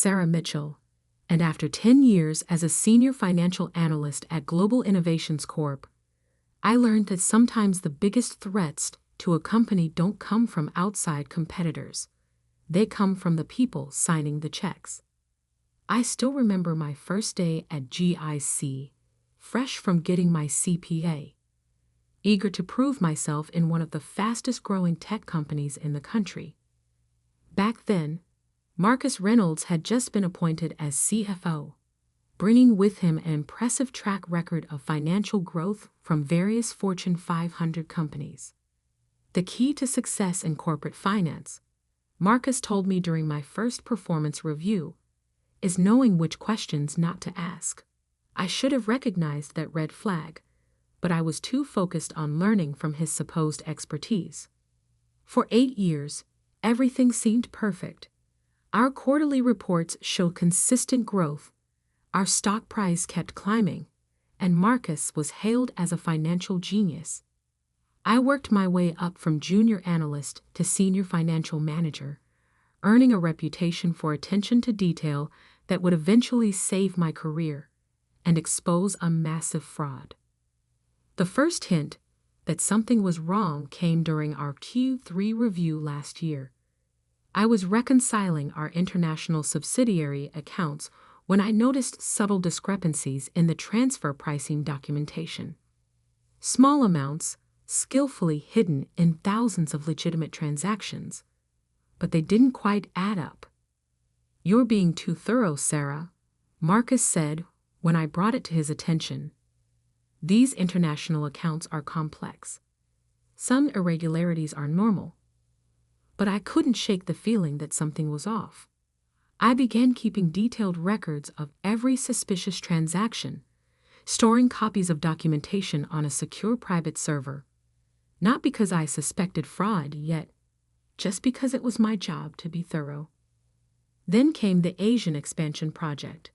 Sarah Mitchell, and after 10 years as a senior financial analyst at Global Innovations Corp., I learned that sometimes the biggest threats to a company don't come from outside competitors. They come from the people signing the checks. I still remember my first day at GIC, fresh from getting my CPA, eager to prove myself in one of the fastest-growing tech companies in the country. Back then, Marcus Reynolds had just been appointed as CFO, bringing with him an impressive track record of financial growth from various Fortune 500 companies. The key to success in corporate finance, Marcus told me during my first performance review, is knowing which questions not to ask. I should have recognized that red flag, but I was too focused on learning from his supposed expertise. For 8 years, everything seemed perfect. Our quarterly reports showed consistent growth, our stock price kept climbing, and Marcus was hailed as a financial genius. I worked my way up from junior analyst to senior financial manager, earning a reputation for attention to detail that would eventually save my career and expose a massive fraud. The first hint that something was wrong came during our Q3 review last year. I was reconciling our international subsidiary accounts when I noticed subtle discrepancies in the transfer pricing documentation. Small amounts, skillfully hidden in thousands of legitimate transactions, but they didn't quite add up. "You're being too thorough, Sarah," Marcus said when I brought it to his attention. "These international accounts are complex. Some irregularities are normal." But I couldn't shake the feeling that something was off. I began keeping detailed records of every suspicious transaction, storing copies of documentation on a secure private server, not because I suspected fraud yet, just because it was my job to be thorough. Then came the Asian expansion project.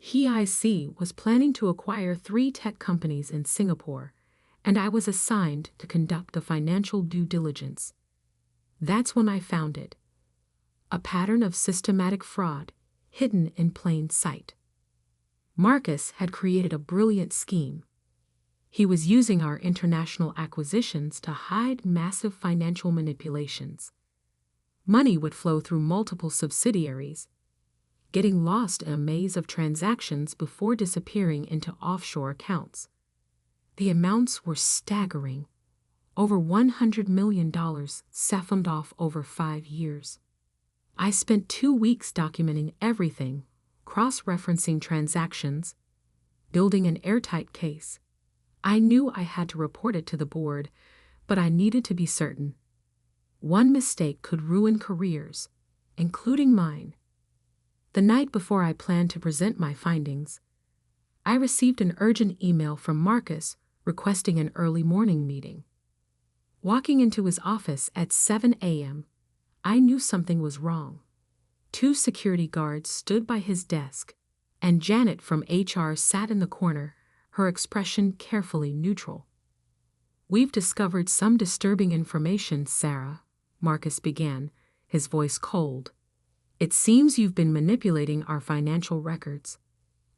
GIC was planning to acquire 3 tech companies in Singapore, and I was assigned to conduct the financial due diligence. That's when I found it. A pattern of systematic fraud, hidden in plain sight. Marcus had created a brilliant scheme. He was using our international acquisitions to hide massive financial manipulations. Money would flow through multiple subsidiaries, getting lost in a maze of transactions before disappearing into offshore accounts. The amounts were staggering. Over $100 million siphoned off over 5 years. I spent 2 weeks documenting everything, cross-referencing transactions, building an airtight case. I knew I had to report it to the board, but I needed to be certain. One mistake could ruin careers, including mine. The night before I planned to present my findings, I received an urgent email from Marcus requesting an early morning meeting. Walking into his office at 7 a.m., I knew something was wrong. 2 security guards stood by his desk, and Janet from HR sat in the corner, her expression carefully neutral. "We've discovered some disturbing information, Sarah," Marcus began, his voice cold. "It seems you've been manipulating our financial records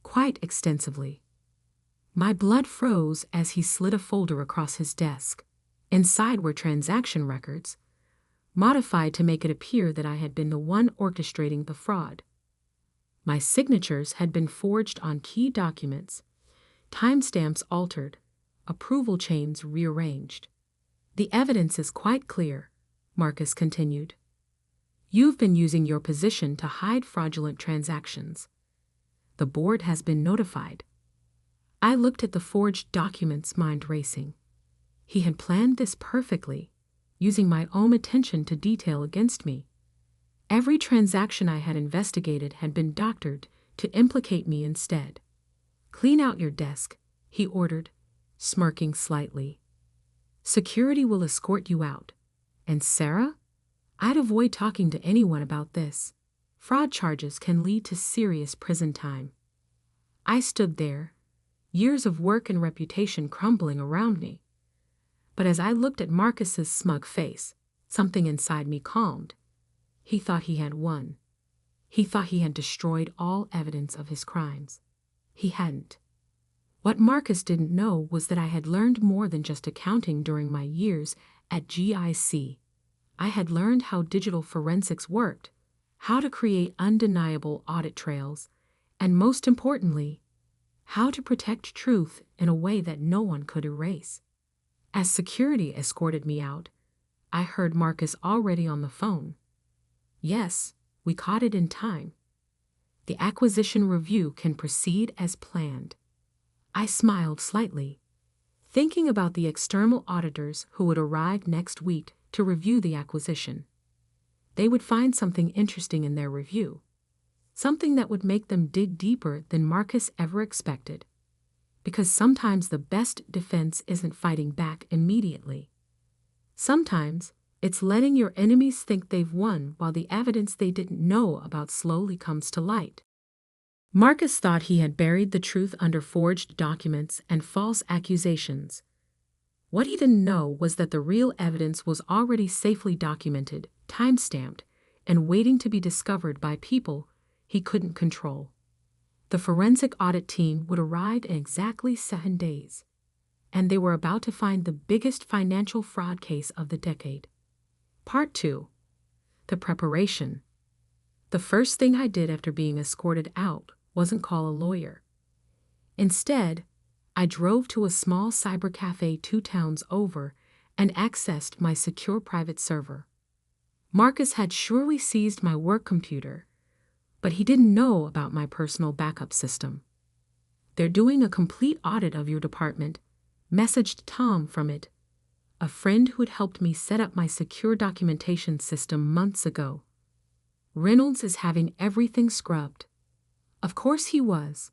quite extensively." My blood froze as he slid a folder across his desk. Inside were transaction records, modified to make it appear that I had been the one orchestrating the fraud. My signatures had been forged on key documents, timestamps altered, approval chains rearranged. "The evidence is quite clear," Marcus continued. "You've been using your position to hide fraudulent transactions. The board has been notified." I looked at the forged documents, mind racing. He had planned this perfectly, using my own attention to detail against me. Every transaction I had investigated had been doctored to implicate me instead. "Clean out your desk," he ordered, smirking slightly. "Security will escort you out. And Sarah? I'd avoid talking to anyone about this. Fraud charges can lead to serious prison time." I stood there, years of work and reputation crumbling around me. But as I looked at Marcus's smug face, something inside me calmed. He thought he had won. He thought he had destroyed all evidence of his crimes. He hadn't. What Marcus didn't know was that I had learned more than just accounting during my years at GIC. I had learned how digital forensics worked, how to create undeniable audit trails, and most importantly, how to protect truth in a way that no one could erase. As security escorted me out, I heard Marcus already on the phone. Yes, we caught it in time. The acquisition review can proceed as planned. I smiled slightly, thinking about the external auditors who would arrive next week to review the acquisition. They would find something interesting in their review, something that would make them dig deeper than Marcus ever expected. Because sometimes the best defense isn't fighting back immediately. Sometimes it's letting your enemies think they've won while the evidence they didn't know about slowly comes to light. Marcus thought he had buried the truth under forged documents and false accusations. What he didn't know was that the real evidence was already safely documented, time-stamped, and waiting to be discovered by people he couldn't control. The forensic audit team would arrive in exactly 7 days, and they were about to find the biggest financial fraud case of the decade. Part 2. The preparation. The first thing I did after being escorted out wasn't call a lawyer. Instead, I drove to a small cyber cafe 2 towns over and accessed my secure private server. Marcus had surely seized my work computer, but he didn't know about my personal backup system. "They're doing a complete audit of your department," messaged Tom from it, a friend who had helped me set up my secure documentation system months ago. "Reynolds is having everything scrubbed." Of course he was.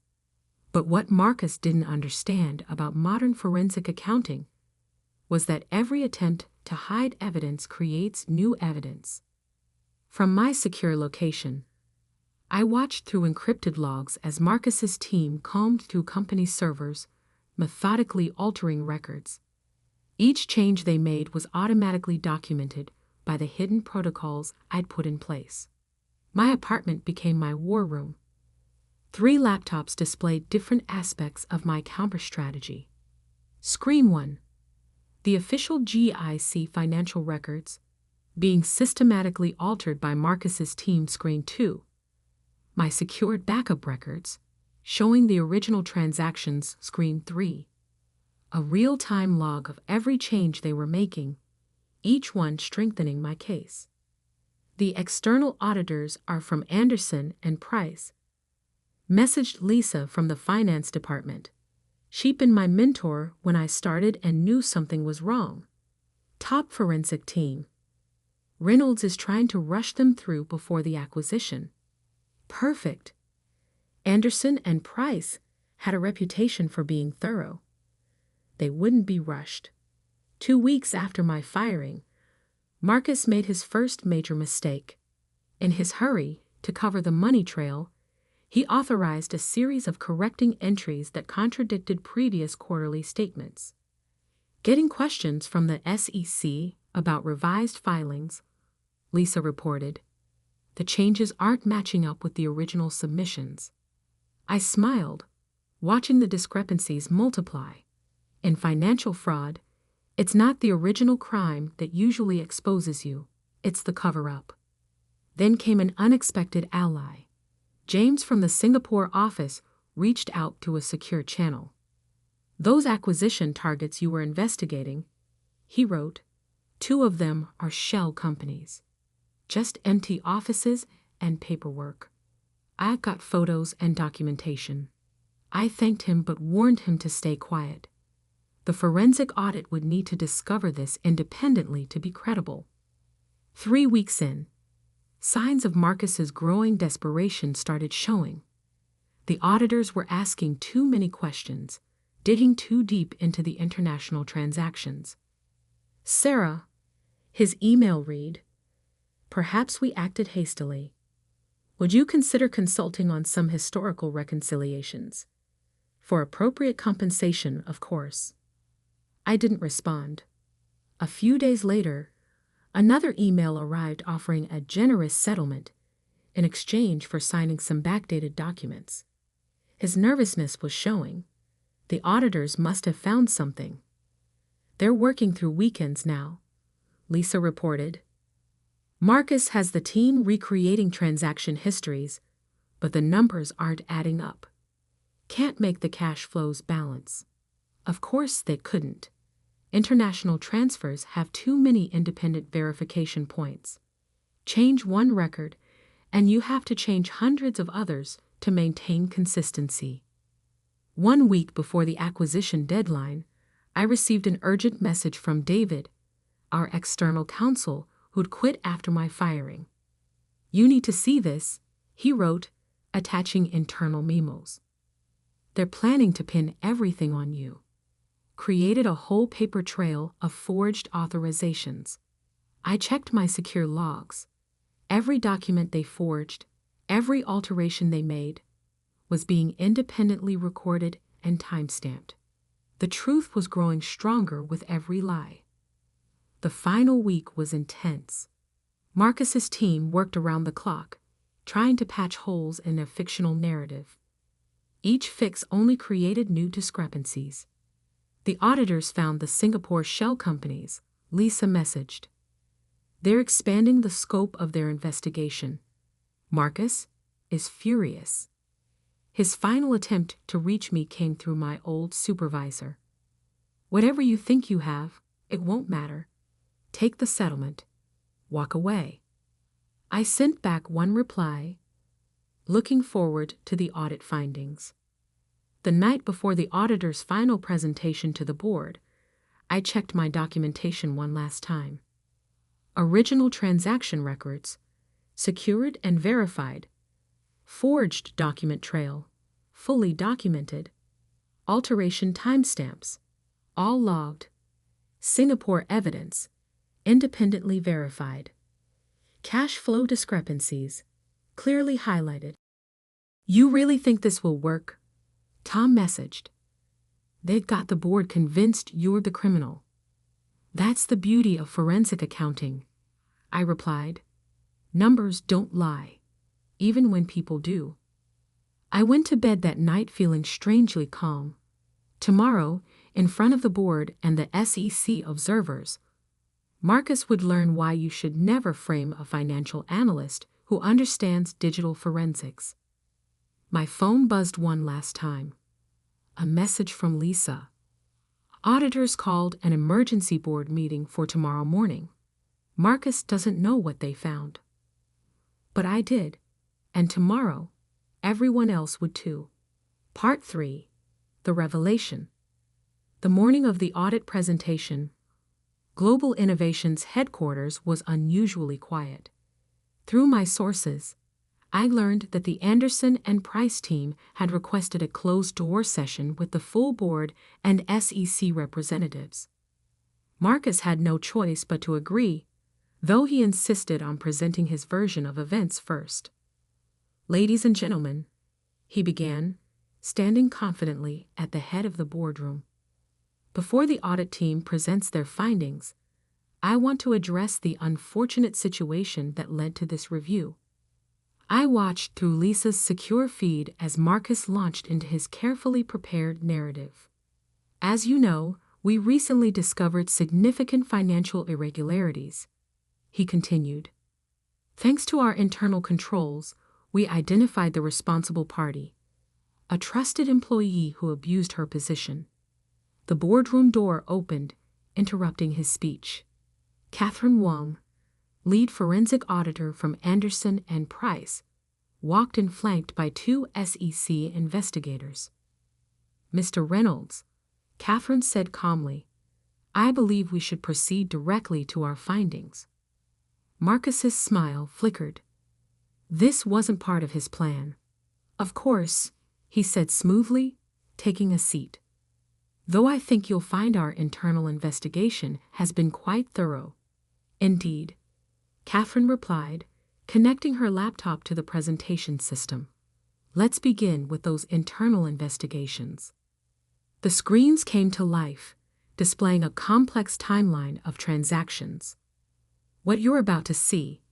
But what Marcus didn't understand about modern forensic accounting was that every attempt to hide evidence creates new evidence. From my secure location, I watched through encrypted logs as Marcus's team combed through company servers, methodically altering records. Each change they made was automatically documented by the hidden protocols I'd put in place. My apartment became my war room. 3 laptops displayed different aspects of my counter strategy. Screen 1. The official GIC financial records being systematically altered by Marcus's team. Screen 2. My secured backup records showing the original transactions. Screen 3. A real-time log of every change they were making, each one strengthening my case. The external auditors are from Anderson and Price. Messaged Lisa from the finance department. She'd been my mentor when I started and knew something was wrong. Top forensic team. Reynolds is trying to rush them through before the acquisition. Perfect. Anderson and Price had a reputation for being thorough. They wouldn't be rushed. 2 weeks after my firing, Marcus made his first major mistake. In his hurry to cover the money trail, he authorized a series of correcting entries that contradicted previous quarterly statements. Getting questions from the SEC about revised filings, Lisa reported, "The changes aren't matching up with the original submissions." I smiled, watching the discrepancies multiply. In financial fraud, it's not the original crime that usually exposes you, it's the cover-up. Then came an unexpected ally. James from the Singapore office reached out through a secure channel. "Those acquisition targets you were investigating," he wrote, "2 of them are shell companies. Just empty offices and paperwork. I've got photos and documentation." I thanked him but warned him to stay quiet. The forensic audit would need to discover this independently to be credible. 3 weeks in, signs of Marcus's growing desperation started showing. The auditors were asking too many questions, digging too deep into the international transactions. "Sarah," his email read, "perhaps we acted hastily. Would you consider consulting on some historical reconciliations? For appropriate compensation, of course." I didn't respond. A few days later, another email arrived offering a generous settlement, in exchange for signing some backdated documents. His nervousness was showing. The auditors must have found something. They're working through weekends now, Lisa reported. Marcus has the team recreating transaction histories, but the numbers aren't adding up. Can't make the cash flows balance. Of course they couldn't. International transfers have too many independent verification points. Change one record, and you have to change hundreds of others to maintain consistency. 1 week before the acquisition deadline, I received an urgent message from David, our external counsel, who'd quit after my firing. "You need to see this," he wrote, attaching internal memos. "They're planning to pin everything on you." Created a whole paper trail of forged authorizations. I checked my secure logs. Every document they forged, every alteration they made, was being independently recorded and timestamped. The truth was growing stronger with every lie. The final week was intense. Marcus's team worked around the clock, trying to patch holes in a fictional narrative. Each fix only created new discrepancies. The auditors found the Singapore shell companies, Lisa messaged. They're expanding the scope of their investigation. Marcus is furious. His final attempt to reach me came through my old supervisor. "Whatever you think you have, it won't matter. Take the settlement. Walk away." I sent back one reply, looking forward to the audit findings. The night before the auditor's final presentation to the board, I checked my documentation one last time. Original transaction records, secured and verified. Forged document trail, fully documented. Alteration timestamps, all logged. Singapore evidence, independently verified. Cash flow discrepancies, clearly highlighted. "You really think this will work?" Tom messaged. "They've got the board convinced you're the criminal." "That's the beauty of forensic accounting," I replied. "Numbers don't lie, even when people do." I went to bed that night feeling strangely calm. Tomorrow, in front of the board and the SEC observers, Marcus would learn why you should never frame a financial analyst who understands digital forensics. My phone buzzed one last time. A message from Lisa. Auditors called an emergency board meeting for tomorrow morning. Marcus doesn't know what they found. But I did, and tomorrow, everyone else would too. Part 3. The Revelation. The morning of the audit presentation, Global Innovation's headquarters was unusually quiet. Through my sources, I learned that the Anderson and Price team had requested a closed-door session with the full board and SEC representatives. Marcus had no choice but to agree, though he insisted on presenting his version of events first. "Ladies and gentlemen," he began, standing confidently at the head of the boardroom. "Before the audit team presents their findings, I want to address the unfortunate situation that led to this review." I watched through Lisa's secure feed as Marcus launched into his carefully prepared narrative. "As you know, we recently discovered significant financial irregularities," he continued. "Thanks to our internal controls, we identified the responsible party, a trusted employee who abused her position." The boardroom door opened, interrupting his speech. Catherine Wong, lead forensic auditor from Anderson and Price, walked in flanked by 2 SEC investigators. "Mr. Reynolds," Catherine said calmly, "I believe we should proceed directly to our findings." Marcus's smile flickered. This wasn't part of his plan. "Of course," he said smoothly, taking a seat. "Though I think you'll find our internal investigation has been quite thorough." "Indeed," Catherine replied, connecting her laptop to the presentation system. "Let's begin with those internal investigations." The screens came to life, displaying a complex timeline of transactions. "What you're about to see,"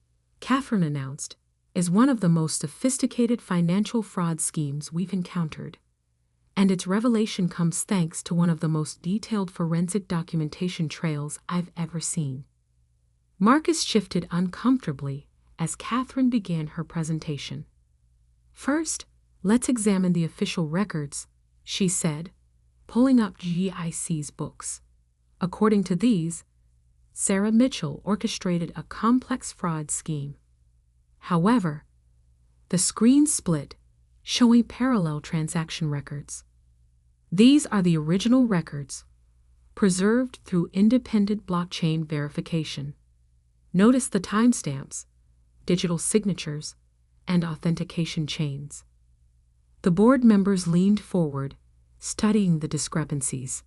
Catherine announced, is one of the most sophisticated financial fraud schemes we've encountered, and its revelation comes thanks to one of the most detailed forensic documentation trails I've ever seen. Marcus shifted uncomfortably as Catherine began her presentation. First, let's examine the official records, she said, pulling up GIC's books. According to these, Sarah Mitchell orchestrated a complex fraud scheme. However, the screen split, showing parallel transaction records. These are the original records, preserved through independent blockchain verification. Notice the timestamps, digital signatures, and authentication chains. The board members leaned forward, studying the discrepancies.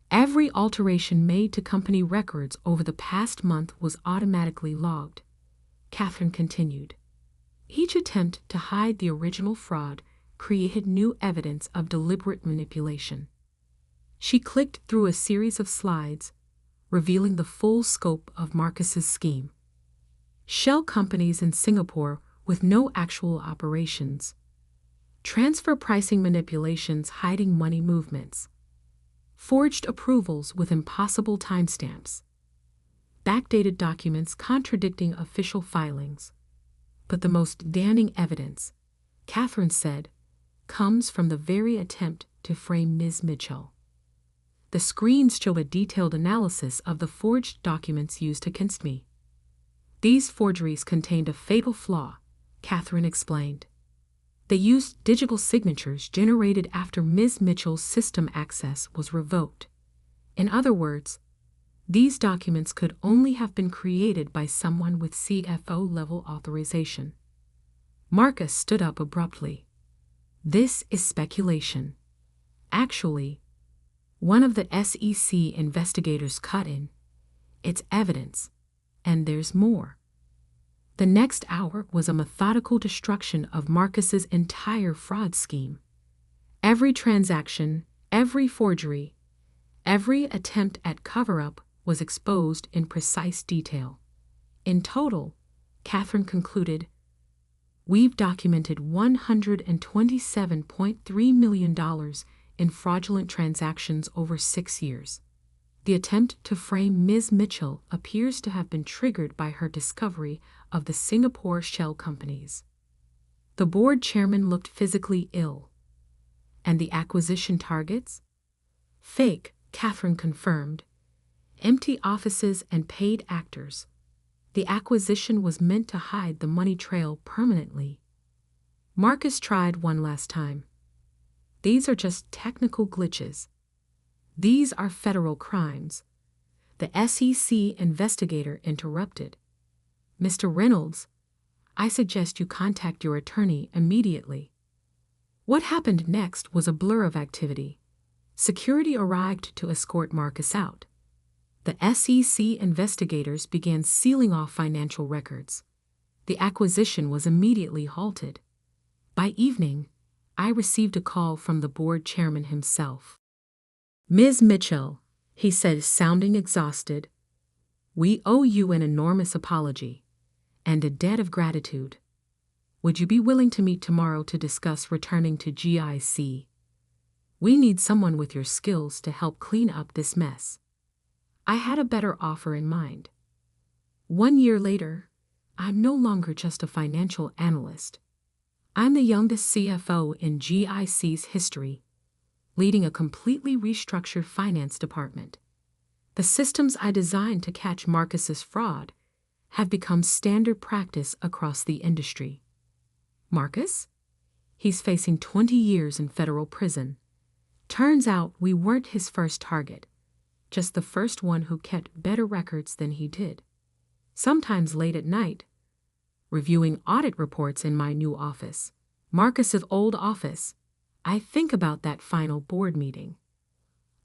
Every alteration made to company records over the past month was automatically logged. Catherine continued. Each attempt to hide the original fraud created new evidence of deliberate manipulation. She clicked through a series of slides, revealing the full scope of Marcus's scheme. Shell companies in Singapore with no actual operations. Transfer pricing manipulations hiding money movements. Forged approvals with impossible timestamps. Backdated documents contradicting official filings. But the most damning evidence, Catherine said, comes from the very attempt to frame Ms. Mitchell. The screens show a detailed analysis of the forged documents used against me. These forgeries contained a fatal flaw, Catherine explained. They used digital signatures generated after Ms. Mitchell's system access was revoked. In other words, these documents could only have been created by someone with CFO-level authorization. Marcus stood up abruptly. This is speculation. Actually, one of the SEC investigators cut in. It's evidence, and there's more. The next hour was a methodical destruction of Marcus's entire fraud scheme. Every transaction, every forgery, every attempt at cover-up was exposed in precise detail. In total, Catherine concluded, we've documented $127.3 million in fraudulent transactions over 6 years. The attempt to frame Ms. Mitchell appears to have been triggered by her discovery of the Singapore shell companies. The board chairman looked physically ill. And the acquisition targets? Fake, Catherine confirmed. Empty offices and paid actors. The acquisition was meant to hide the money trail permanently. Marcus tried one last time. These are just technical glitches. These are federal crimes. The SEC investigator interrupted. Mr. Reynolds, I suggest you contact your attorney immediately. What happened next was a blur of activity. Security arrived to escort Marcus out. The SEC investigators began sealing off financial records. The acquisition was immediately halted. By evening, I received a call from the board chairman himself. Ms. Mitchell, he said, sounding exhausted, we owe you an enormous apology and a debt of gratitude. Would you be willing to meet tomorrow to discuss returning to GIC? We need someone with your skills to help clean up this mess. I had a better offer in mind. 1 year later, I'm no longer just a financial analyst. I'm the youngest CFO in GIC's history, leading a completely restructured finance department. The systems I designed to catch Marcus's fraud have become standard practice across the industry. Marcus? He's facing 20 years in federal prison. Turns out we weren't his first target, just the first one who kept better records than he did. Sometimes late at night, reviewing audit reports in my new office, Marcus's old office, I think about that final board meeting.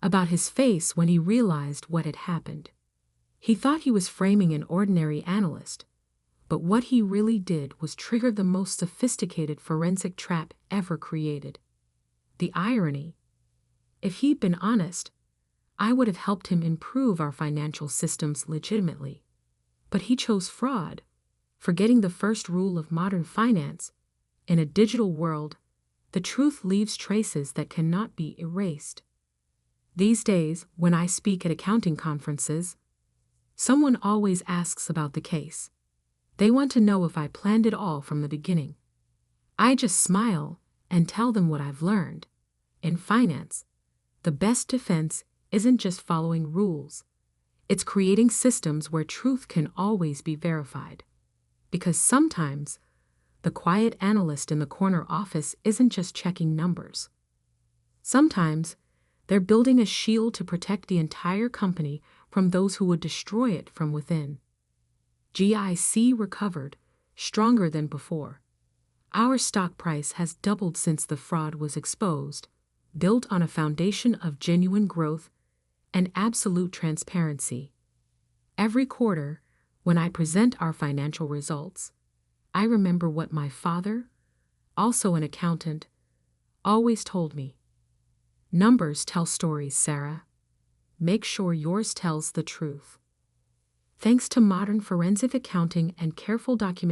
About his face when he realized what had happened. He thought he was framing an ordinary analyst, but what he really did was trigger the most sophisticated forensic trap ever created. The irony. If he'd been honest, I would have helped him improve our financial systems legitimately. But he chose fraud. Forgetting the first rule of modern finance, in a digital world, the truth leaves traces that cannot be erased. These days, when I speak at accounting conferences, someone always asks about the case. They want to know if I planned it all from the beginning. I just smile and tell them what I've learned. In finance, the best defense isn't just following rules. It's creating systems where truth can always be verified. Because sometimes, the quiet analyst in the corner office isn't just checking numbers. Sometimes, they're building a shield to protect the entire company from those who would destroy it from within. GIC recovered, stronger than before. Our stock price has doubled since the fraud was exposed, built on a foundation of genuine growth and absolute transparency. Every quarter, when I present our financial results, I remember what my father, also an accountant, always told me. Numbers tell stories, Sarah. Make sure yours tells the truth. Thanks to modern forensic accounting and careful documentation,